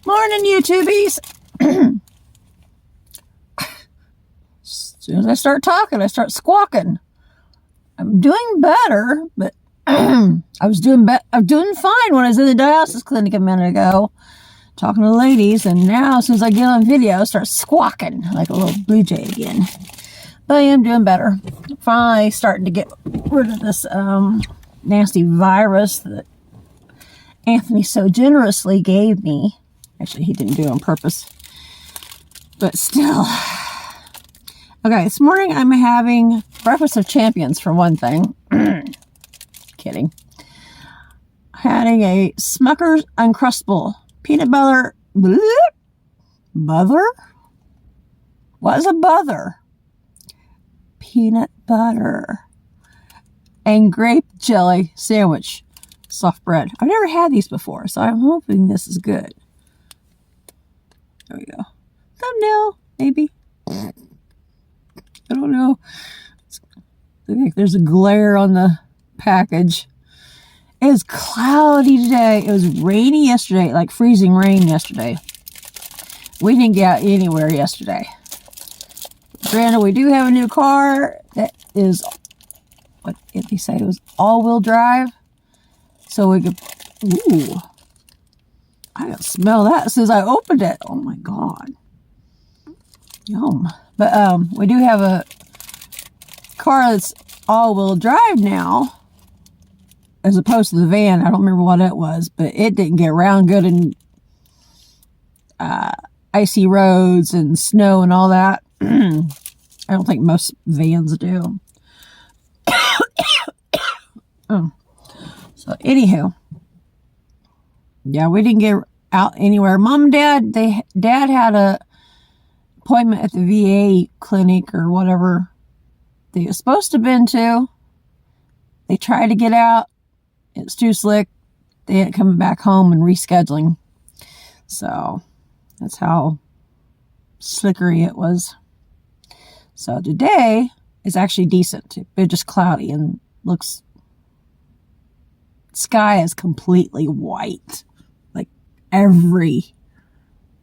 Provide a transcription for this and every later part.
Morning, YouTubies. As soon as I start talking, I start squawking. I'm doing better, but I was doing fine when I was in the dialysis clinic a minute ago, talking to the ladies, and now as soon as I get on video, I start squawking like a little blue jay again. But I am doing better. Finally starting to get rid of this nasty virus that Anthony so generously gave me. Actually, he didn't do it on purpose. But still. Okay, this morning I'm having breakfast of champions for one thing. Kidding. Having a Smuckers Uncrustable peanut butter. Butter? What is a butter? Peanut butter and grape jelly sandwich. Soft bread. I've never had these before, so I'm hoping this is good. There we go. Thumbnail, maybe. I don't know. I think there's a glare on the package. It was cloudy today. It was rainy yesterday, like freezing rain yesterday. We didn't get out anywhere yesterday. Granted, we do have a new car that is, what did they say? It was all-wheel drive. So we could, ooh, I can smell that as soon as I opened it. Oh my God. Yum. But we do have a car that's all-wheel drive now, as opposed to the van. I don't remember what it was, but it didn't get around good in icy roads and snow and all that. I don't think most vans do. So, anywho, yeah, we didn't get out anywhere. Mom and Dad, Dad had a appointment at the VA clinic or whatever they were supposed to have been to. They tried to get out. It was too slick. They ended up coming back home and rescheduling. So, that's how slickery it was. So, today is actually decent. It's just cloudy and looks... Sky is completely white. Like every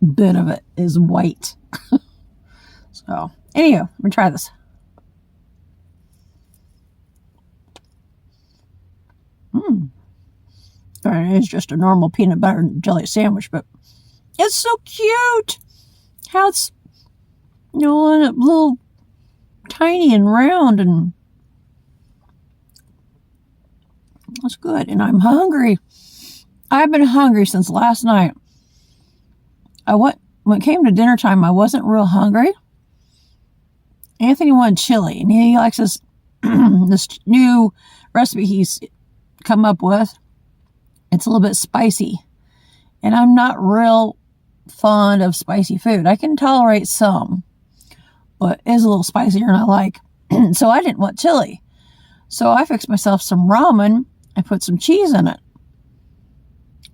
bit of it is white. So, anywho, I'm gonna try this. It's just a normal peanut butter and jelly sandwich, but it's so cute. How it's, a little tiny and round, and that's good. And I'm hungry. I've been hungry since last night. When it came to dinner time, I wasn't real hungry. Anthony wanted chili, and he likes this this new recipe he's come up with. It's a little bit spicy, and I'm not real fond of spicy food. I can tolerate some, but it's a little spicier than I like. So I didn't want chili. So I fixed myself some ramen. I put some cheese in it.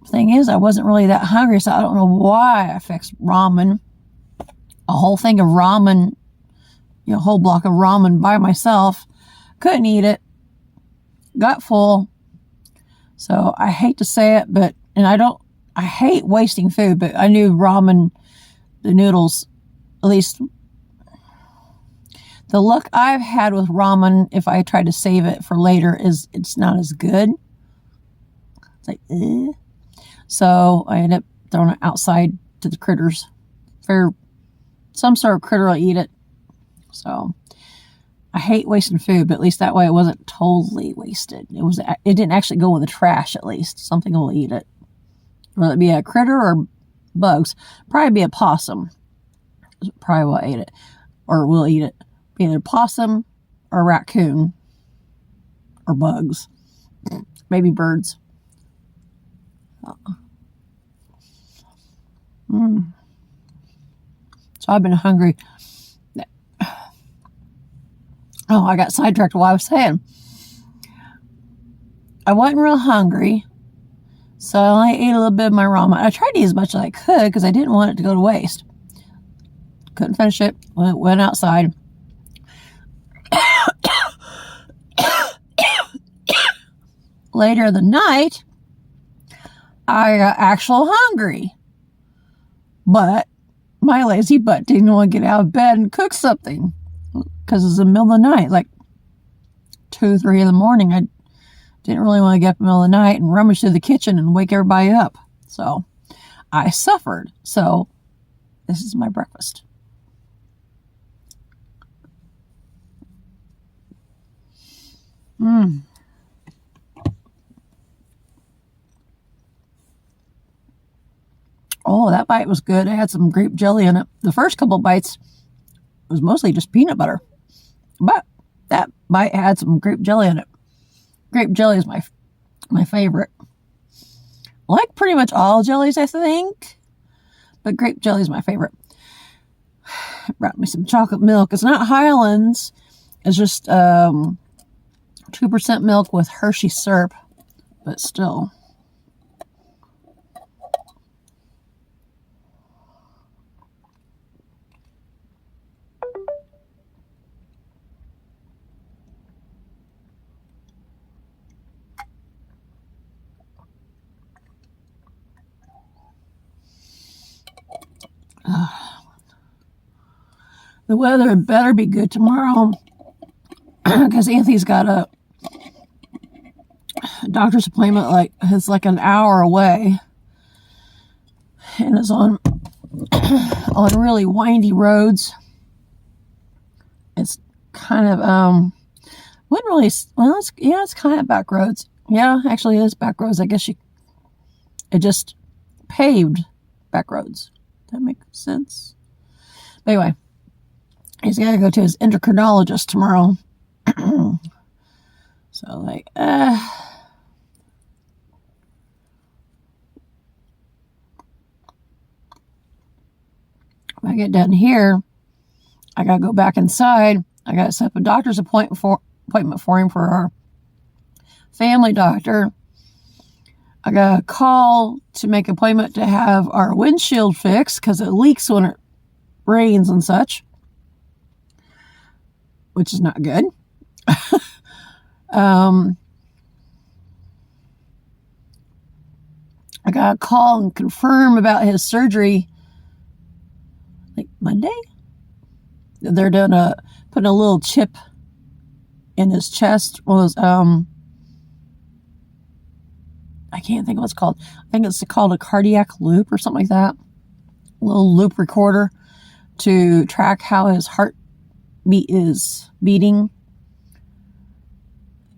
Thing is, I wasn't really that hungry, so I don't know why I fixed ramen. A whole thing of ramen, a whole block of ramen by myself. Couldn't eat it. Got full. So I hate to say it, I hate wasting food, but I knew ramen, the noodles, at least the luck I've had with ramen, if I try to save it for later, is it's not as good. It's like, eh. So I end up throwing it outside to the critters. For some sort of critter will eat it. So I hate wasting food, but at least that way it wasn't totally wasted. It didn't actually go in the trash, at least. Something will eat it. Whether it be a critter or bugs. Probably be a possum. Probably will eat it. Or will eat it. Either a possum or a raccoon. Or bugs. Maybe birds. So I've been hungry. Oh, I got sidetracked while I was saying. I wasn't real hungry. So I only ate a little bit of my ramen. I tried to eat as much as I could because I didn't want it to go to waste. Couldn't finish it. Went outside. Later in the night, I got actual hungry. But my lazy butt didn't want to get out of bed and cook something because it's the middle of the night, like 2, 3 in the morning. I didn't really want to get up in the middle of the night and rummage through the kitchen and wake everybody up. So I suffered. So this is my breakfast. Oh, that bite was good. It had some grape jelly in it. The first couple bites was mostly just peanut butter, but that bite had some grape jelly in it. Grape jelly is my favorite. I like pretty much all jellies, I think, but grape jelly is my favorite. It brought me some chocolate milk. It's not Highlands. It's just 2% milk with Hershey syrup, but still. The weather better be good tomorrow because Anthony's got a doctor's appointment it's like an hour away and is on really windy roads. It's kind of wouldn't really, well, it's kind of back roads. Yeah, actually it is back roads. I guess it just paved back roads. That makes sense. But anyway, he's got to go to his endocrinologist tomorrow. So if I get done here, I got to go back inside. I got to set up a doctor's appointment for him for our family doctor. I got a call to make an appointment to have our windshield fixed because it leaks when it rains and such, which is not good. I got a call and confirm about his surgery like Monday. They're putting a little chip in his chest. I can't think of what it's called. I think it's called a cardiac loop or something like that. A little loop recorder to track how his heartbeat is beating,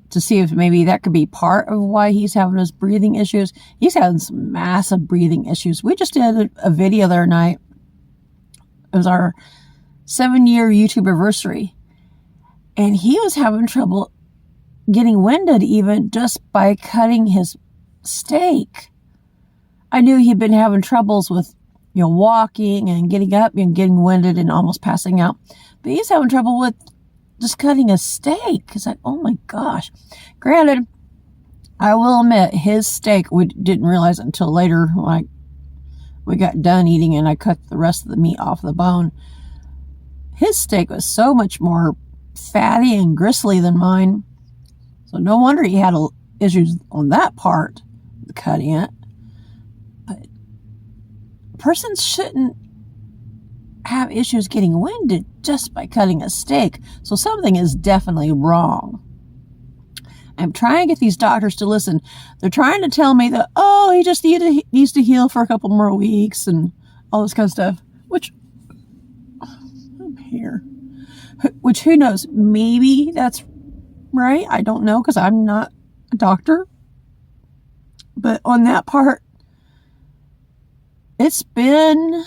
to see if maybe that could be part of why he's having his breathing issues. He's having some massive breathing issues. We just did a video the other night. It was our 7-year YouTube anniversary. And he was having trouble getting winded even just by cutting his steak. I knew he'd been having troubles with, walking and getting up and getting winded and almost passing out. But he's having trouble with just cutting a steak. It's like, oh my gosh. Granted, I will admit, his steak, we didn't realize it until later when we got done eating and I cut the rest of the meat off the bone. His steak was so much more fatty and gristly than mine. So no wonder he had issues on that part, cutting it. But a person shouldn't have issues getting winded just by cutting a steak. So something is definitely wrong. I'm trying to get these doctors to listen. They're trying to tell me that, he just needs to heal for a couple more weeks and all this kind of stuff. Which, I'm here. Which, who knows? Maybe that's right. I don't know because I'm not a doctor. But on that part, it's been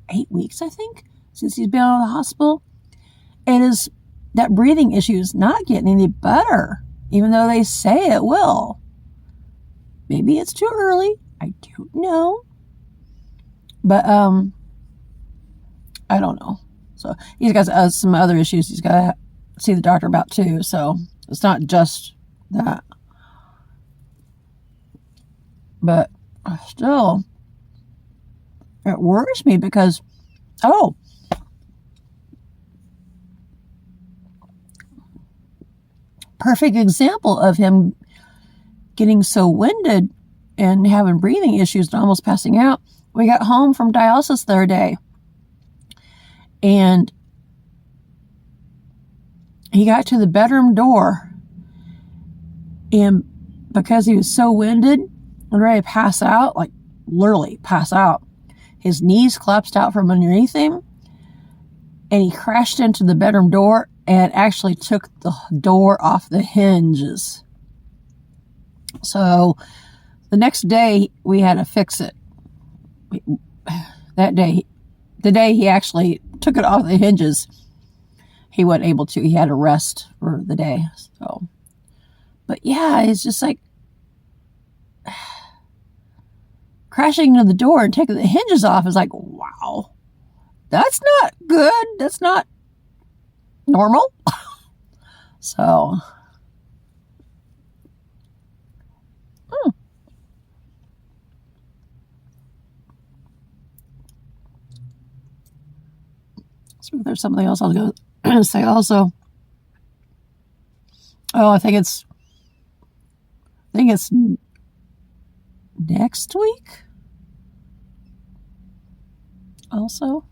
eight weeks, I think, since he's been out of the hospital. And that breathing issue is not getting any better, even though they say it will. Maybe it's too early. I don't know. But I don't know. So he's got some other issues he's got to see the doctor about too. So it's not just that. But still, it worries me because, perfect example of him getting so winded and having breathing issues and almost passing out. We got home from dialysis the other day, and he got to the bedroom door, and because he was so winded and ready to pass out, like literally pass out, his knees collapsed out from underneath him, and he crashed into the bedroom door and actually took the door off the hinges. So the next day we had to fix it. That day, the day he actually took it off the hinges, he wasn't able to. He had to rest for the day. So, but yeah, it's just like crashing into the door and taking the hinges off is like, wow, that's not good. That's not normal. So, so there's something else I was going to say also. Oh, I think it's next week. Also,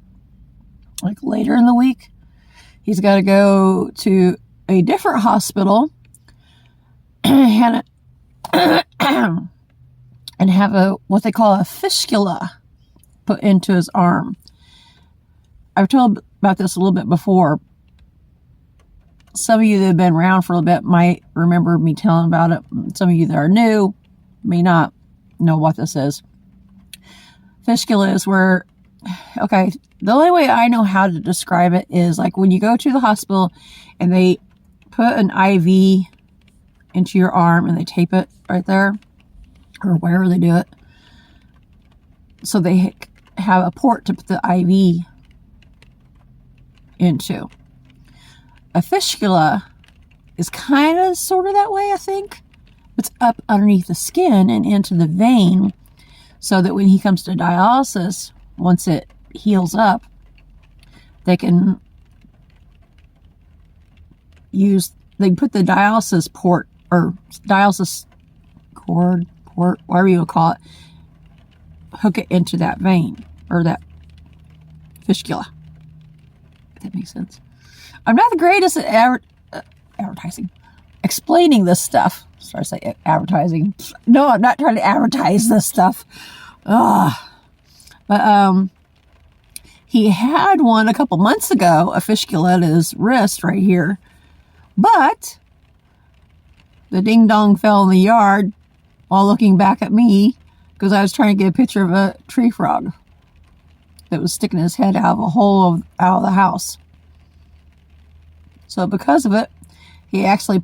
like later in the week, he's got to go to a different hospital and have what they call a fistula put into his arm. I've told about this a little bit before. Some of you that have been around for a little bit might remember me telling about it. Some of you that are new may not know what this is. Fistula is where, okay, the only way I know how to describe it is like when you go to the hospital and they put an IV into your arm and they tape it right there or wherever they do it. So they have a port to put the IV into. A fistula is kind of sort of that way, I think. It's up underneath the skin and into the vein so that when he comes to dialysis, once it heals up, they can put the dialysis port or dialysis cord, port, whatever you would call it, hook it into that vein or that fistula. If that makes sense. I'm not the greatest at advertising, explaining this stuff. Sorry to say advertising. No, I'm not trying to advertise this stuff. But he had one a couple months ago, a fistula at his wrist right here. But the ding dong fell in the yard while looking back at me because I was trying to get a picture of a tree frog that was sticking his head out of a hole out of the house. So because of it, he actually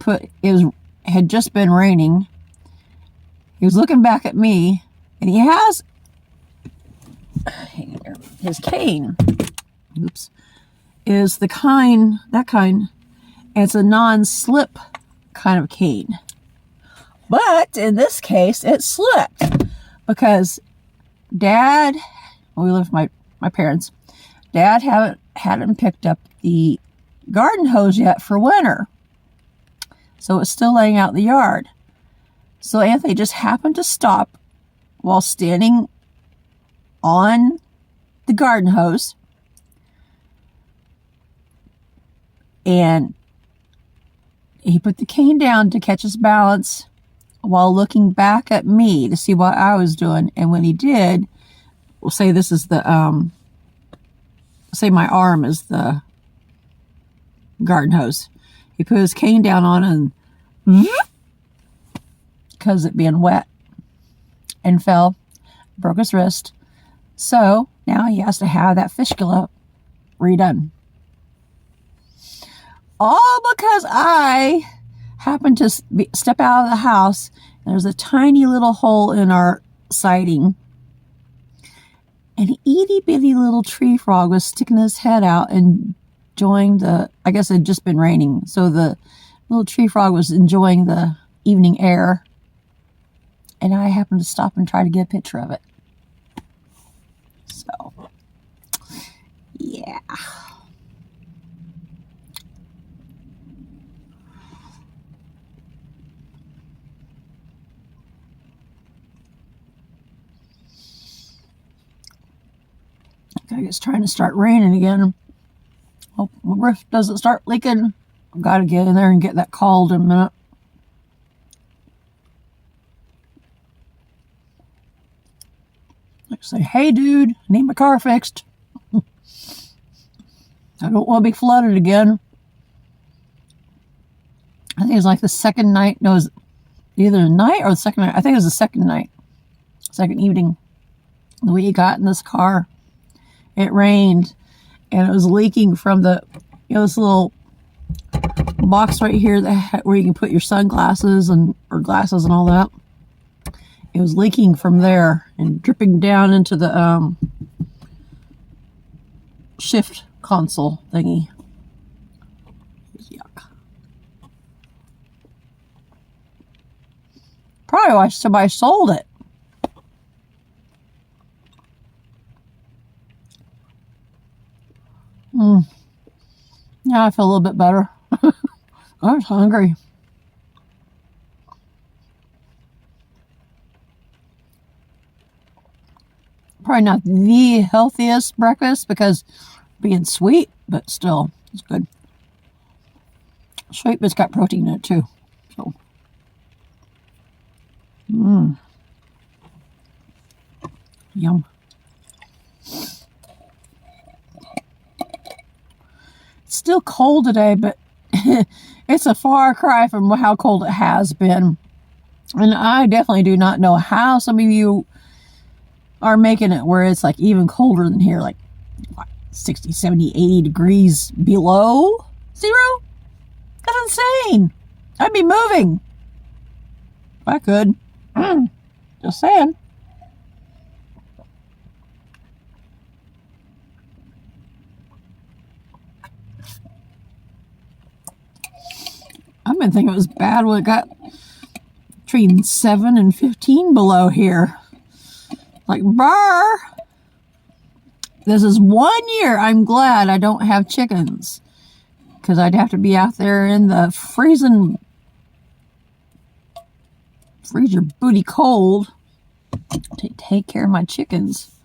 had just been raining. He was looking back at me, and he has his cane. Oops, is that kind. And it's a non-slip kind of cane. But in this case, it slipped because Dad, we live with my parents. Dad hadn't picked up the garden hose yet for winter. So it's still laying out in the yard. So Anthony just happened to stop while standing on the garden hose. And he put the cane down to catch his balance while looking back at me to see what I was doing. And when he did, we'll say this is say my arm is the garden hose. He put his cane down on and because it being wet and fell, broke his wrist. So now he has to have that fistula redone. All because I happened to step out of the house and there's a tiny little hole in our siding. An itty bitty little tree frog was sticking his head out and enjoying I guess it had just been raining. So the little tree frog was enjoying the evening air. And I happened to stop and try to get a picture of it. So, yeah. Okay, it's trying to start raining again. Hope my roof doesn't start leaking. I've got to get in there and get that called in a minute. Like say, hey dude, I need my car fixed. I don't want to be flooded again. I think it was like the second night. No, it was either the night or the second night. I think it was the second night. Second evening. The way he got in this car. It rained. And it was leaking from the, this little box right here where you can put your sunglasses or glasses and all that. It was leaking from there and dripping down into the shift console thingy. Yuck. Probably why somebody sold it. Yeah, I feel a little bit better. I was hungry. Probably not the healthiest breakfast because being sweet, but still, it's good. Sweet, but it's got protein in it too. So, yum. It's still cold today, but it's a far cry from how cold it has been. And I definitely do not know how some of you are making it where it's like even colder than here, like 60, 70, 80 degrees below zero. That's insane. I'd be moving. If I could. Just saying. I've been thinking it was bad when it got between 7 and 15 below here. Like, brr. This is 1 year. I'm glad I don't have chickens. Because I'd have to be out there in the freeze your booty cold to take care of my chickens.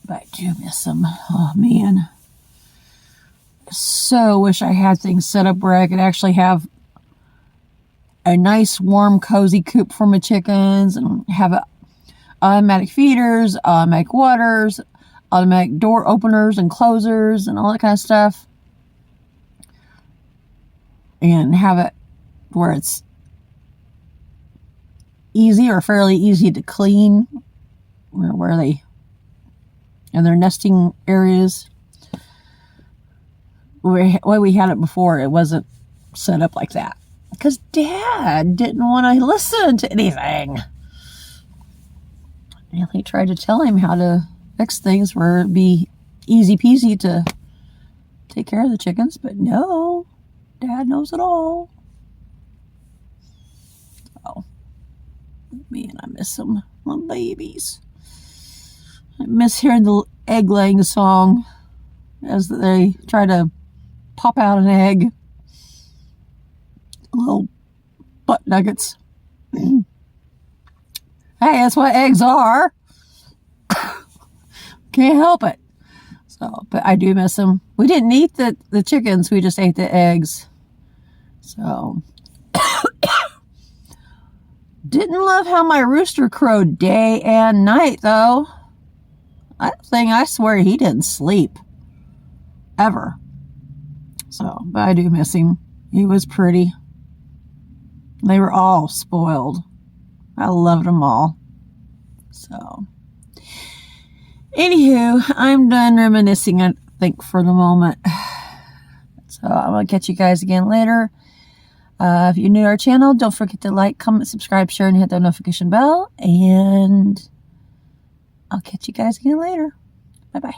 But I do miss them. Oh, man. So wish I had things set up where I could actually have a nice, warm, cozy coop for my chickens and have automatic feeders, automatic waters, automatic door openers and closers and all that kind of stuff. And have it where it's easy or fairly easy to clean where they and their nesting areas. The way we had it before, it wasn't set up like that because Dad didn't want to listen to anything. And he tried to tell him how to fix things where it'd be easy peasy to take care of the chickens, but no, Dad knows it all. Oh, man, I miss them, my babies. I miss hearing the egg laying song as they try to pop out an egg. Little butt nuggets. Hey, that's what eggs are. Can't help it. So, but I do miss them. We didn't eat the chickens. We just ate the eggs. So, didn't love how my rooster crowed day and night, though. That thing, I swear he didn't sleep. Ever. So, but I do miss him. He was pretty. They were all spoiled. I loved them all. So, anywho, I'm done reminiscing, I think, for the moment. So, I'm going to catch you guys again later. If you're new to our channel, don't forget to like, comment, subscribe, share, and hit that notification bell. And I'll catch you guys again later. Bye-bye.